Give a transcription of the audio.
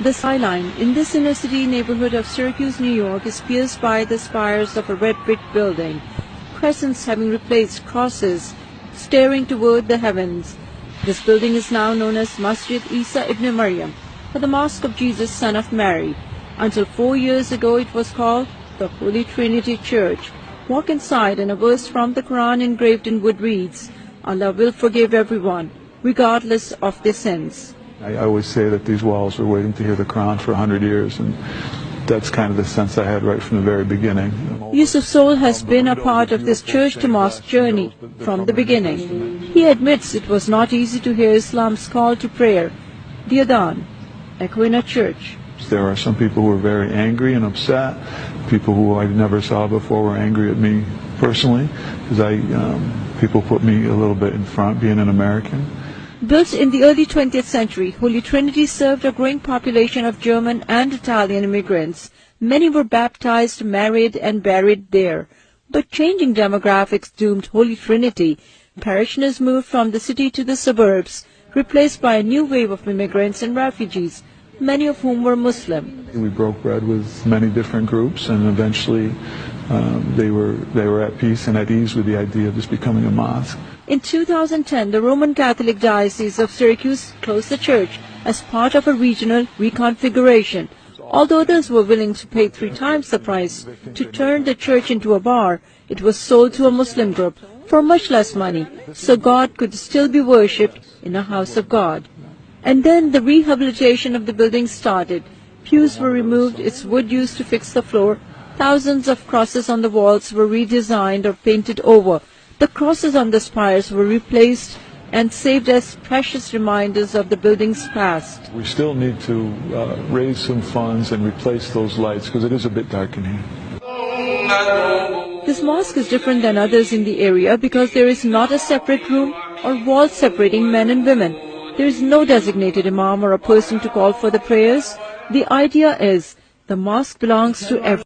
The skyline in this inner city neighborhood of Syracuse, New York is pierced by the spires of a red brick building, crescents having replaced crosses, staring toward the heavens. This building is now known as Masjid Isa ibn Maryam, or the Mosque of Jesus, Son of Mary. Until 4 years ago it was called the Holy Trinity Church. Walk inside and a verse from the Quran engraved in wood reads, "Allah will forgive everyone, regardless of their sins." I always say that these walls were waiting to hear the Quran for 100 years, and that's kind of the sense I had right from the very beginning. Yusuf Soul has been a part of this church-to-mosque journey from the beginning. He admits it was not easy to hear Islam's call to prayer, the Adhan, echo in a church. There are some people who are very angry and upset. People who I never saw before were angry at me personally, because people put me a little bit in front, being an American. Built in the early 20th century, Holy Trinity served a growing population of German and Italian immigrants. Many were baptized, married, and buried there. But changing demographics doomed Holy Trinity. Parishioners moved from the city to the suburbs, replaced by a new wave of immigrants and refugees, many of whom were Muslim. We broke bread with many different groups, and eventually they were at peace and at ease with the idea of this becoming a mosque. In 2010, the Roman Catholic Diocese of Syracuse closed the church as part of a regional reconfiguration. Although others were willing to pay 3 times the price to turn the church into a bar, it was sold to a Muslim group for much less money, so God could still be worshipped in a house of God. And then the rehabilitation of the building started. Pews were removed, its wood used to fix the floor. Thousands of crosses on the walls were redesigned or painted over. The crosses on the spires were replaced and saved as precious reminders of the building's past. We still need to raise some funds and replace those lights, because it is a bit dark in here. This mosque is different than others in the area because there is not a separate room or wall separating men and women. There is no designated imam or a person to call for the prayers. The idea is the mosque belongs to everyone.